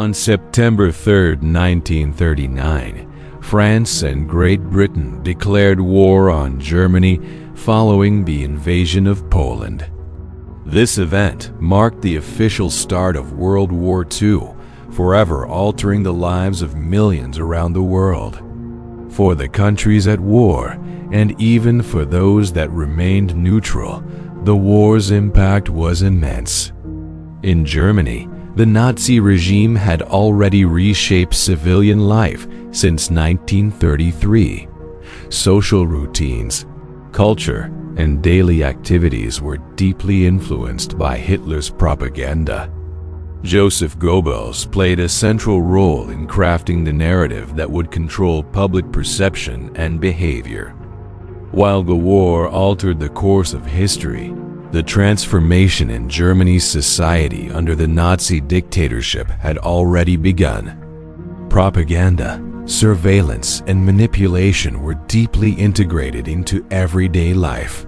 On September 3, 1939, France and Great Britain declared war on Germany following the invasion of Poland. This event marked the official start of World War II, forever altering the lives of millions around the world. For the countries at war, and even for those that remained neutral, the war's impact was immense. In Germany, the Nazi regime had already reshaped civilian life since 1933. Social routines, culture, and daily activities were deeply influenced by Hitler's propaganda. Joseph Goebbels played a central role in crafting the narrative that would control public perception and behavior. While the war altered the course of history, the transformation in Germany's society under the Nazi dictatorship had already begun. Propaganda, surveillance, and manipulation were deeply integrated into everyday life.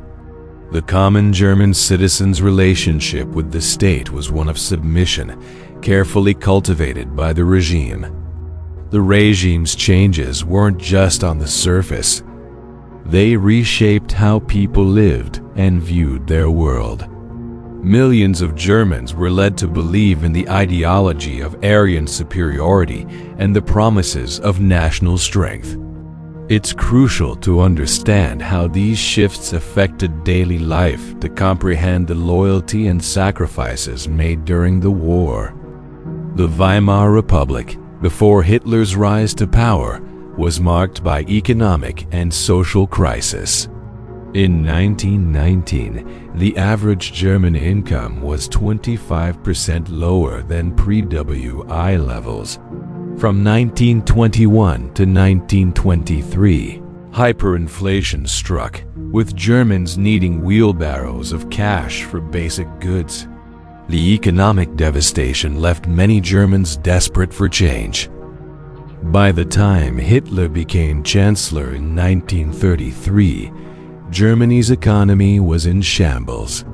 The common German citizen's relationship with the state was one of submission, carefully cultivated by the regime. The regime's changes weren't just on the surface. They reshaped how people lived and viewed their world. Millions of Germans were led to believe in the ideology of Aryan superiority and the promises of national strength. It's crucial to understand how these shifts affected daily life to comprehend the loyalty and sacrifices made during the war. The Weimar Republic, before Hitler's rise to power, was marked by economic and social crisis. In 1919, the average German income was 25% lower than pre-WI levels. From 1921 to 1923, hyperinflation struck, with Germans needing wheelbarrows of cash for basic goods. The economic devastation left many Germans desperate for change. By the time Hitler became chancellor in 1933, Germany's economy was in shambles.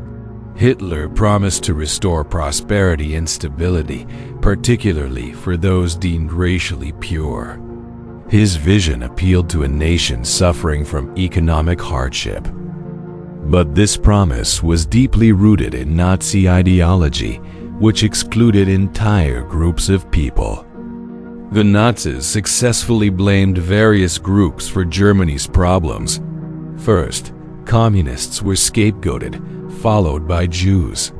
Hitler promised to restore prosperity and stability, particularly for those deemed racially pure. His vision appealed to a nation suffering from economic hardship. But this promise was deeply rooted in Nazi ideology, which excluded entire groups of people. The Nazis successfully blamed various groups for Germany's problems. First, communists were scapegoated, followed by Jews.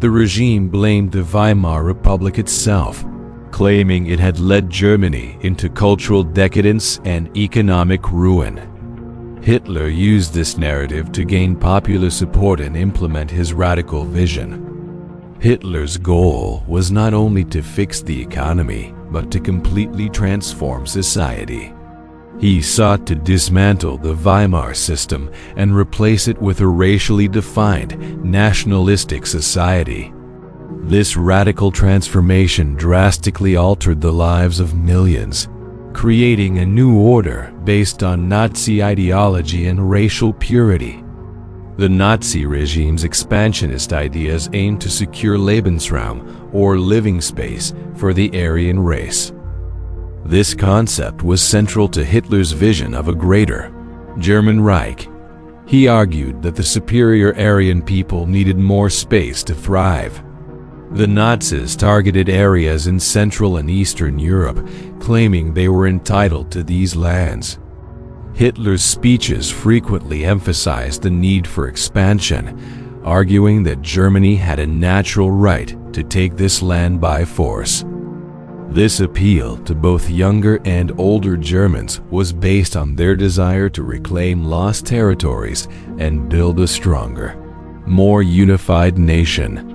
The regime blamed the Weimar Republic itself, claiming it had led Germany into cultural decadence and economic ruin. Hitler used this narrative to gain popular support and implement his radical vision. Hitler's goal was not only to fix the economy, but to completely transform society. He sought to dismantle the Weimar system and replace it with a racially defined, nationalistic society. This radical transformation drastically altered the lives of millions, creating a new order based on Nazi ideology and racial purity. The Nazi regime's expansionist ideas aimed to secure Lebensraum, or living space, for the Aryan race. This concept was central to Hitler's vision of a greater German Reich. He argued that the superior Aryan people needed more space to thrive. The Nazis targeted areas in Central and Eastern Europe, claiming they were entitled to these lands. Hitler's speeches frequently emphasized the need for expansion, arguing that Germany had a natural right to take this land by force. This appeal to both younger and older Germans was based on their desire to reclaim lost territories and build a stronger, more unified nation.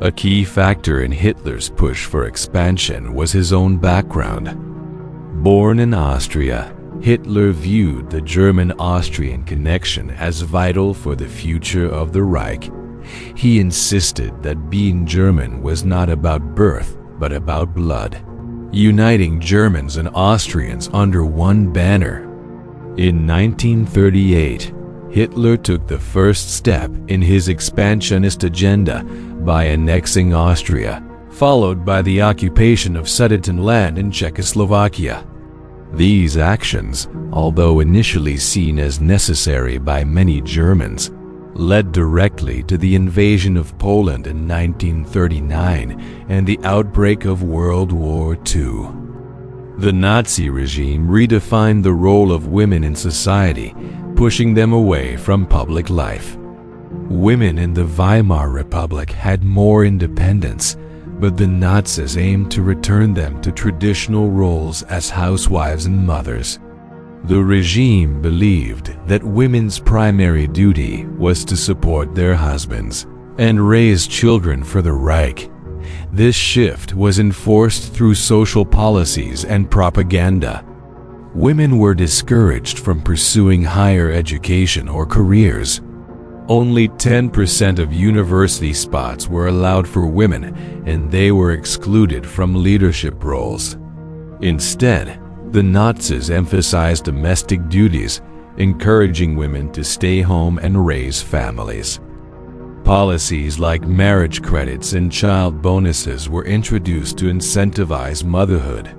A key factor in Hitler's push for expansion was his own background. Born in Austria, Hitler viewed the German-Austrian connection as vital for the future of the Reich. He insisted that being German was not about birth, but about blood, uniting Germans and Austrians under one banner. In 1938, Hitler took the first step in his expansionist agenda by annexing Austria, followed by the occupation of Sudetenland in Czechoslovakia. These actions, although initially seen as necessary by many Germans, led directly to the invasion of Poland in 1939 and the outbreak of World War II. The Nazi regime redefined the role of women in society, pushing them away from public life. Women in the Weimar Republic had more independence, but the Nazis aimed to return them to traditional roles as housewives and mothers. The regime believed that women's primary duty was to support their husbands and raise children for the Reich. This shift was enforced through social policies and propaganda. Women were discouraged from pursuing higher education or careers. Only 10% of university spots were allowed for women, and they were excluded from leadership roles. Instead, the Nazis emphasized domestic duties, encouraging women to stay home and raise families. Policies like marriage credits and child bonuses were introduced to incentivize motherhood.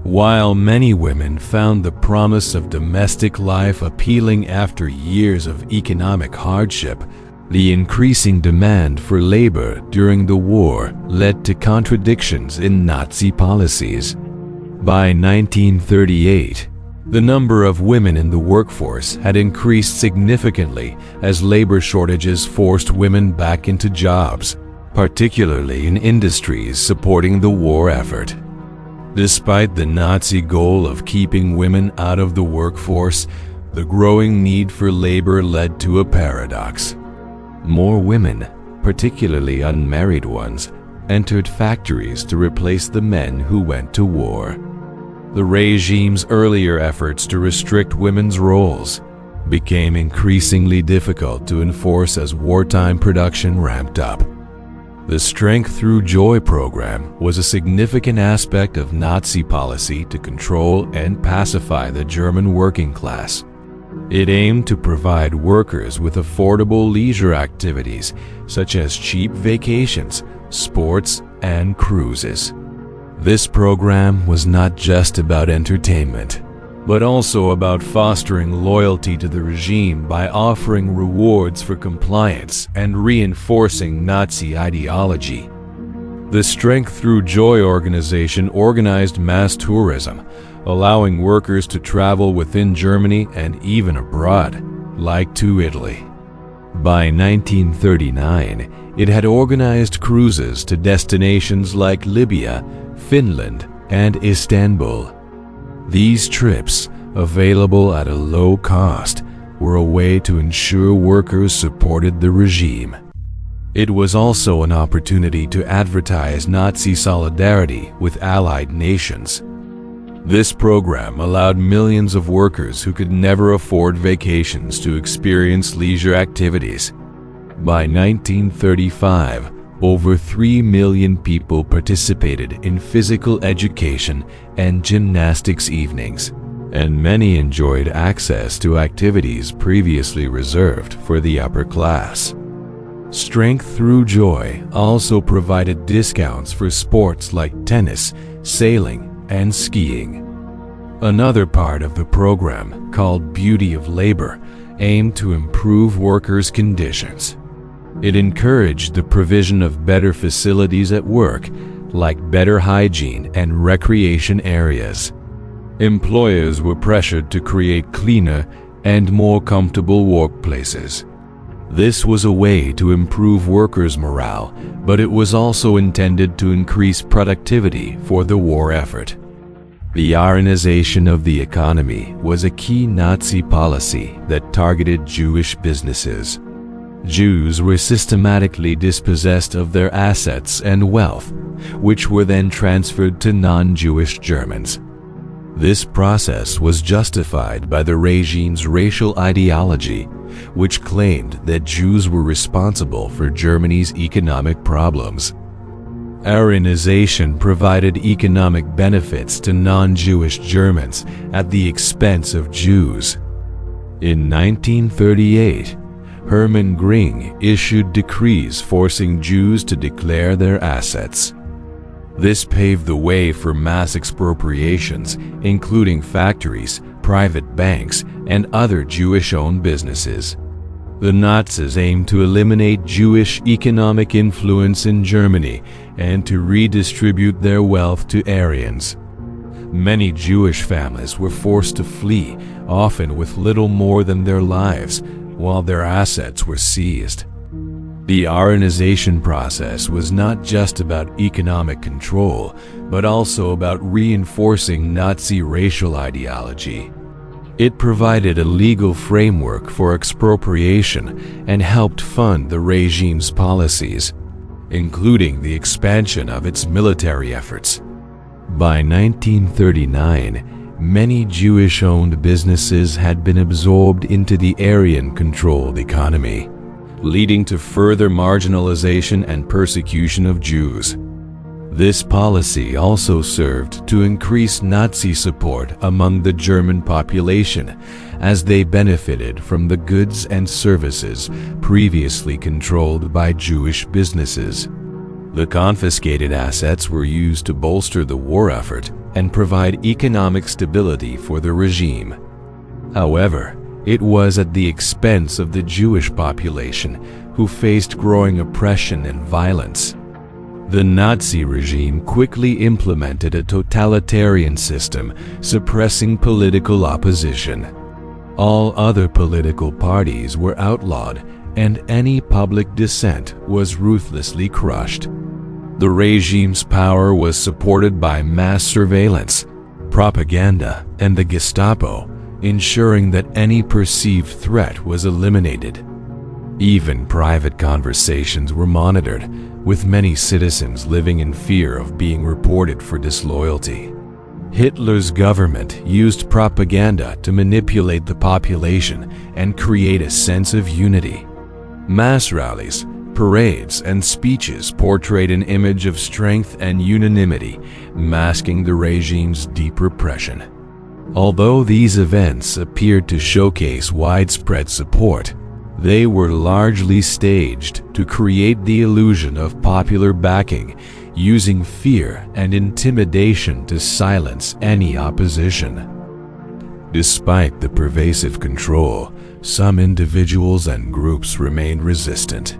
While many women found the promise of domestic life appealing after years of economic hardship, the increasing demand for labor during the war led to contradictions in Nazi policies. By 1938, the number of women in the workforce had increased significantly as labor shortages forced women back into jobs, particularly in industries supporting the war effort. Despite the Nazi goal of keeping women out of the workforce, the growing need for labor led to a paradox. More women, particularly unmarried ones, entered factories to replace the men who went to war. The regime's earlier efforts to restrict women's roles became increasingly difficult to enforce as wartime production ramped up. The Strength Through Joy program was a significant aspect of Nazi policy to control and pacify the German working class. It aimed to provide workers with affordable leisure activities such as cheap vacations, sports, and cruises. This program was not just about entertainment, but also about fostering loyalty to the regime by offering rewards for compliance and reinforcing Nazi ideology. The Strength Through Joy organization organized mass tourism, allowing workers to travel within Germany and even abroad, like to Italy. By 1939, it had organized cruises to destinations like Libya, Finland, and Istanbul. These trips, available at a low cost, were a way to ensure workers supported the regime. It was also an opportunity to advertise Nazi solidarity with Allied nations. This program allowed millions of workers who could never afford vacations to experience leisure activities. By 1935, over 3 million people participated in physical education and gymnastics evenings, and many enjoyed access to activities previously reserved for the upper class. Strength Through Joy also provided discounts for sports like tennis, sailing, and skiing. Another part of the program, called Beauty of Labor, aimed to improve workers' conditions. It encouraged the provision of better facilities at work, like better hygiene and recreation areas. Employers were pressured to create cleaner and more comfortable workplaces. This was a way to improve workers' morale, but it was also intended to increase productivity for the war effort. The Aryanization of the economy was a key Nazi policy that targeted Jewish businesses. Jews were systematically dispossessed of their assets and wealth, which were then transferred to non-Jewish Germans. This process was justified by the regime's racial ideology, which claimed that Jews were responsible for Germany's economic problems. Aryanization provided economic benefits to non-Jewish Germans at the expense of Jews. In 1938, Hermann Göring issued decrees forcing Jews to declare their assets. This paved the way for mass expropriations, including factories, private banks, and other Jewish-owned businesses. The Nazis aimed to eliminate Jewish economic influence in Germany and to redistribute their wealth to Aryans. Many Jewish families were forced to flee, often with little more than their lives, while their assets were seized. The Aryanization process was not just about economic control, but also about reinforcing Nazi racial ideology. It provided a legal framework for expropriation and helped fund the regime's policies, including the expansion of its military efforts. By 1939, many Jewish-owned businesses had been absorbed into the Aryan-controlled economy, leading to further marginalization and persecution of Jews. This policy also served to increase Nazi support among the German population, as they benefited from the goods and services previously controlled by Jewish businesses. The confiscated assets were used to bolster the war effort and provide economic stability for the regime. However, it was at the expense of the Jewish population, who faced growing oppression and violence. The Nazi regime quickly implemented a totalitarian system, suppressing political opposition. All other political parties were outlawed, and any public dissent was ruthlessly crushed. The regime's power was supported by mass surveillance, propaganda, and the Gestapo, ensuring that any perceived threat was eliminated. Even private conversations were monitored, with many citizens living in fear of being reported for disloyalty. Hitler's government used propaganda to manipulate the population and create a sense of unity. Mass rallies, parades, and speeches portrayed an image of strength and unanimity, masking the regime's deep repression. Although these events appeared to showcase widespread support, they were largely staged to create the illusion of popular backing, using fear and intimidation to silence any opposition. Despite the pervasive control, some individuals and groups remained resistant.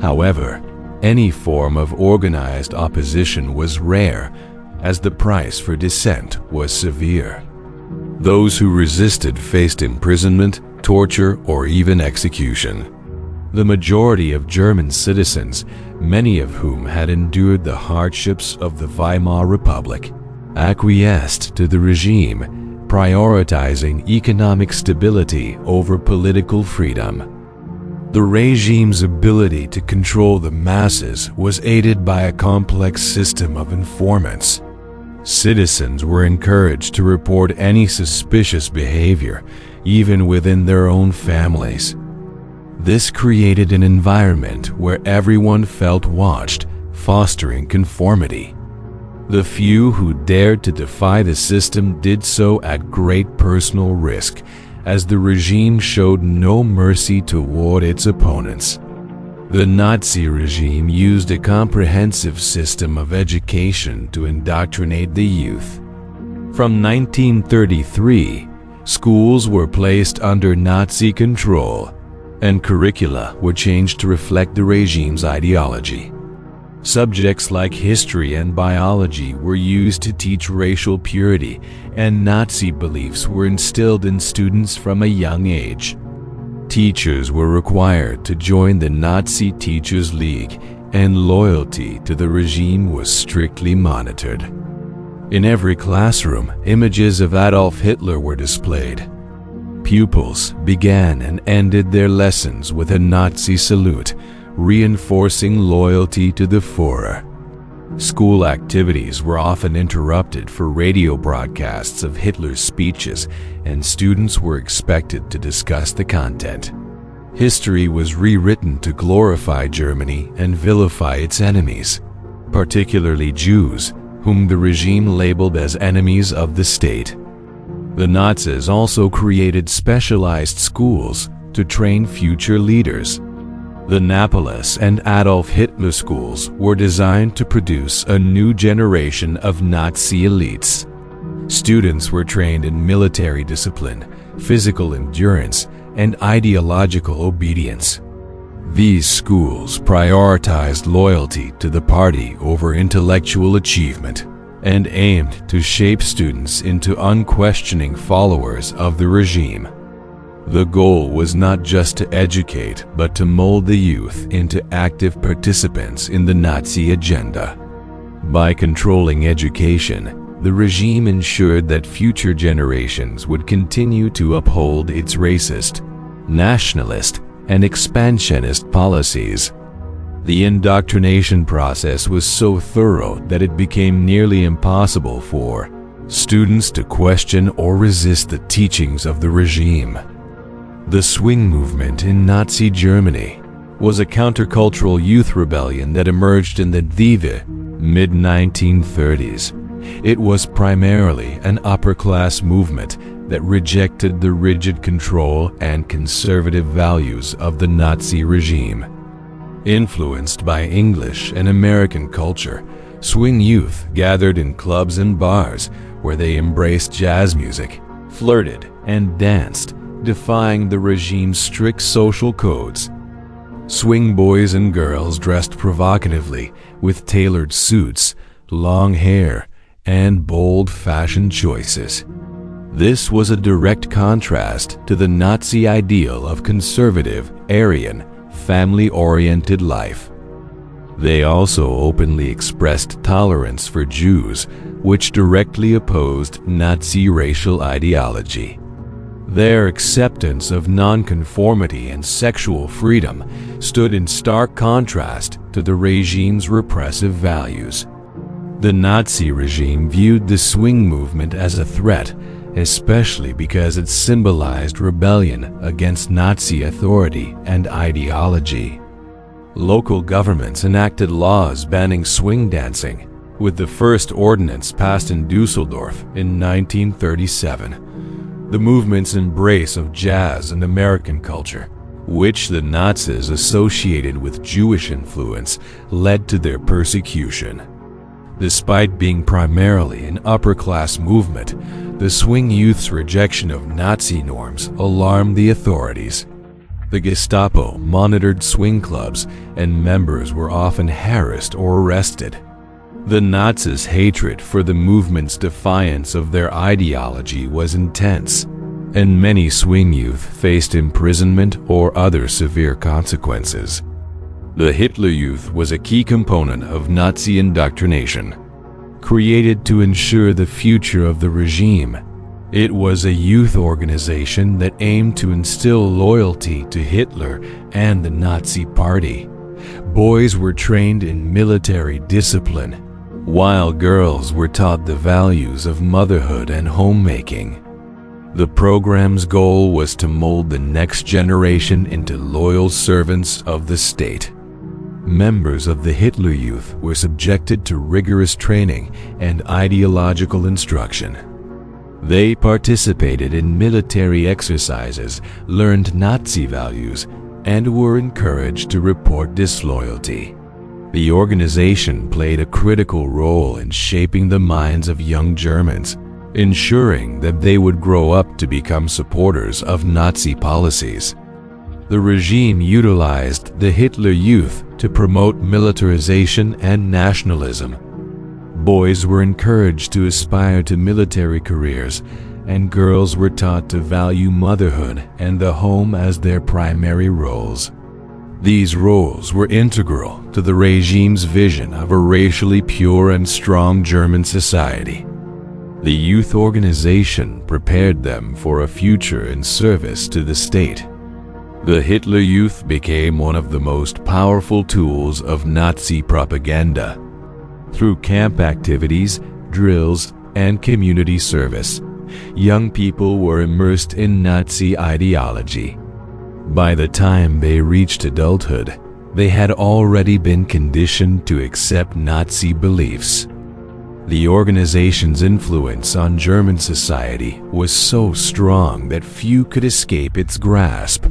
However, any form of organized opposition was rare, as the price for dissent was severe. Those who resisted faced imprisonment, torture, or even execution. The majority of German citizens, many of whom had endured the hardships of the Weimar Republic, acquiesced to the regime, prioritizing economic stability over political freedom. The regime's ability to control the masses was aided by a complex system of informants. Citizens were encouraged to report any suspicious behavior, even within their own families. This created an environment where everyone felt watched, fostering conformity. The few who dared to defy the system did so at great personal risk, as the regime showed no mercy toward its opponents. The Nazi regime used a comprehensive system of education to indoctrinate the youth. From 1933, schools were placed under Nazi control, and curricula were changed to reflect the regime's ideology. Subjects like history and biology were used to teach racial purity, and Nazi beliefs were instilled in students from a young age. Teachers were required to join the Nazi Teachers League, and loyalty to the regime was strictly monitored. In every classroom, images of Adolf Hitler were displayed. Pupils began and ended their lessons with a Nazi salute, reinforcing loyalty to the Führer. School activities were often interrupted for radio broadcasts of Hitler's speeches, and students were expected to discuss the content. History was rewritten to glorify Germany and vilify its enemies, particularly Jews, whom the regime labeled as enemies of the state. The Nazis also created specialized schools to train future leaders. The Napoleon and Adolf Hitler schools were designed to produce a new generation of Nazi elites. Students were trained in military discipline, physical endurance, and ideological obedience. These schools prioritized loyalty to the party over intellectual achievement and aimed to shape students into unquestioning followers of the regime. The goal was not just to educate, but to mold the youth into active participants in the Nazi agenda. By controlling education, the regime ensured that future generations would continue to uphold its racist, nationalist, and expansionist policies. The indoctrination process was so thorough that it became nearly impossible for students to question or resist the teachings of the regime. The swing movement in Nazi Germany was a countercultural youth rebellion that emerged in the mid-1930s. It was primarily an upper-class movement that rejected the rigid control and conservative values of the Nazi regime. Influenced by English and American culture, swing youth gathered in clubs and bars where they embraced jazz music, flirted, and danced, defying the regime's strict social codes. Swing boys and girls dressed provocatively with tailored suits, long hair, and bold fashion choices. This was a direct contrast to the Nazi ideal of conservative, Aryan, family-oriented life. They also openly expressed tolerance for Jews, which directly opposed Nazi racial ideology. Their acceptance of nonconformity and sexual freedom stood in stark contrast to the regime's repressive values. The Nazi regime viewed the swing movement as a threat, especially because it symbolized rebellion against Nazi authority and ideology. Local governments enacted laws banning swing dancing, with the first ordinance passed in Dusseldorf in 1937. The movement's embrace of jazz and American culture, which the Nazis associated with Jewish influence, led to their persecution. Despite being primarily an upper-class movement, the swing youth's rejection of Nazi norms alarmed the authorities. The Gestapo monitored swing clubs, and members were often harassed or arrested. The Nazis' hatred for the movement's defiance of their ideology was intense, and many swing youth faced imprisonment or other severe consequences. The Hitler Youth was a key component of Nazi indoctrination. Created to ensure the future of the regime, it was a youth organization that aimed to instill loyalty to Hitler and the Nazi Party. Boys were trained in military discipline, while girls were taught the values of motherhood and homemaking. The program's goal was to mold the next generation into loyal servants of the state. Members of the Hitler Youth were subjected to rigorous training and ideological instruction. They participated in military exercises, learned Nazi values, and were encouraged to report disloyalty. The organization played a critical role in shaping the minds of young Germans, ensuring that they would grow up to become supporters of Nazi policies. The regime utilized the Hitler Youth to promote militarization and nationalism. Boys were encouraged to aspire to military careers, and girls were taught to value motherhood and the home as their primary roles. These roles were integral to the regime's vision of a racially pure and strong German society. The youth organization prepared them for a future in service to the state. The Hitler Youth became one of the most powerful tools of Nazi propaganda. Through camp activities, drills, and community service, young people were immersed in Nazi ideology. By the time they reached adulthood, they had already been conditioned to accept Nazi beliefs. The organization's influence on German society was so strong that few could escape its grasp.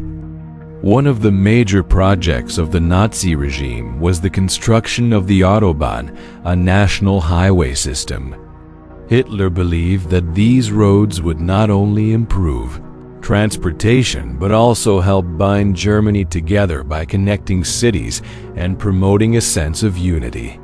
One of the major projects of the Nazi regime was the construction of the Autobahn, a national highway system. Hitler believed that these roads would not only improve transportation but also help bind Germany together by connecting cities and promoting a sense of unity.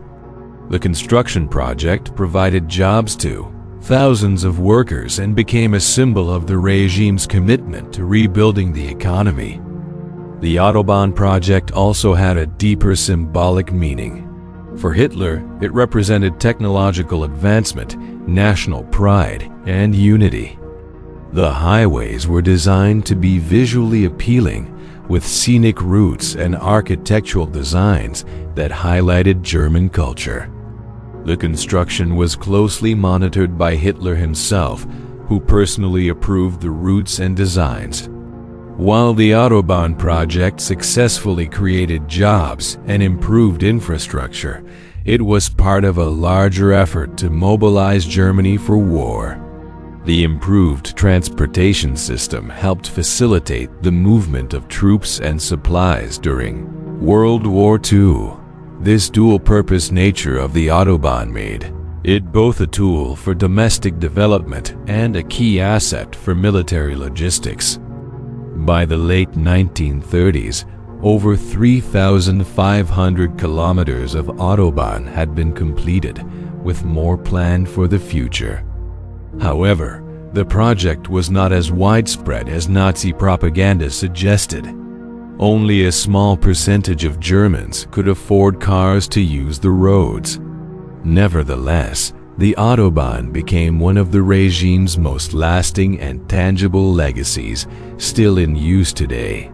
The construction project provided jobs to thousands of workers and became a symbol of the regime's commitment to rebuilding the economy. The Autobahn project also had a deeper symbolic meaning. For Hitler, it represented technological advancement, national pride, and unity. The highways were designed to be visually appealing, with scenic routes and architectural designs that highlighted German culture. The construction was closely monitored by Hitler himself, who personally approved the routes and designs. While the Autobahn project successfully created jobs and improved infrastructure, it was part of a larger effort to mobilize Germany for war. The improved transportation system helped facilitate the movement of troops and supplies during World War II. This dual-purpose nature of the Autobahn made it both a tool for domestic development and a key asset for military logistics. By the late 1930s, over 3,500 kilometers of Autobahn had been completed, with more planned for the future. However, the project was not as widespread as Nazi propaganda suggested. Only a small percentage of Germans could afford cars to use the roads. Nevertheless, the Autobahn became one of the regime's most lasting and tangible legacies, still in use today.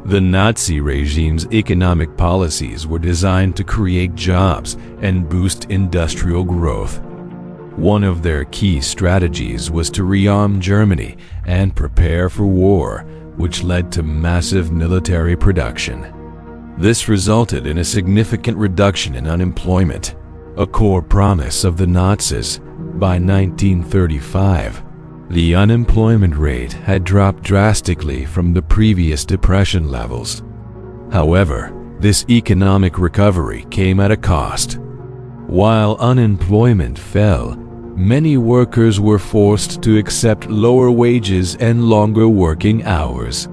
The Nazi regime's economic policies were designed to create jobs and boost industrial growth. One of their key strategies was to rearm Germany and prepare for war, which led to massive military production. This resulted in a significant reduction in unemployment, a core promise of the Nazis. By 1935, the unemployment rate had dropped drastically from the previous depression levels. However, this economic recovery came at a cost. While unemployment fell, many workers were forced to accept lower wages and longer working hours.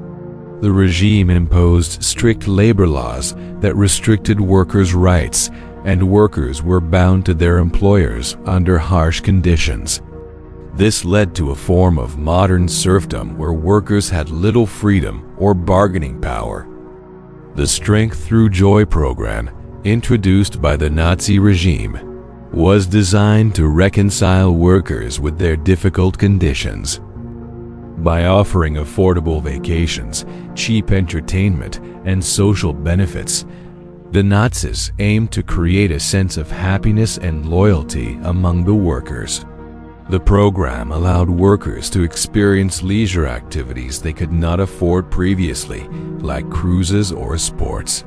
The regime imposed strict labor laws that restricted workers' rights, and workers were bound to their employers under harsh conditions. This led to a form of modern serfdom where workers had little freedom or bargaining power. The Strength Through Joy program, introduced by the Nazi regime, was designed to reconcile workers with their difficult conditions. By offering affordable vacations, cheap entertainment, and social benefits, the Nazis aimed to create a sense of happiness and loyalty among the workers. The program allowed workers to experience leisure activities they could not afford previously, like cruises or sports.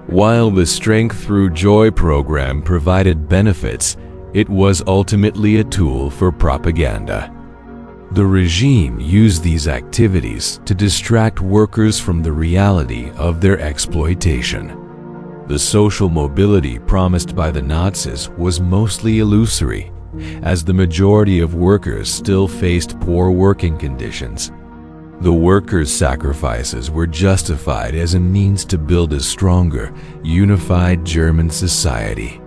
While the Strength Through Joy program provided benefits, it was ultimately a tool for propaganda. The regime used these activities to distract workers from the reality of their exploitation. The social mobility promised by the Nazis was mostly illusory, as the majority of workers still faced poor working conditions. The workers' sacrifices were justified as a means to build a stronger, unified German society.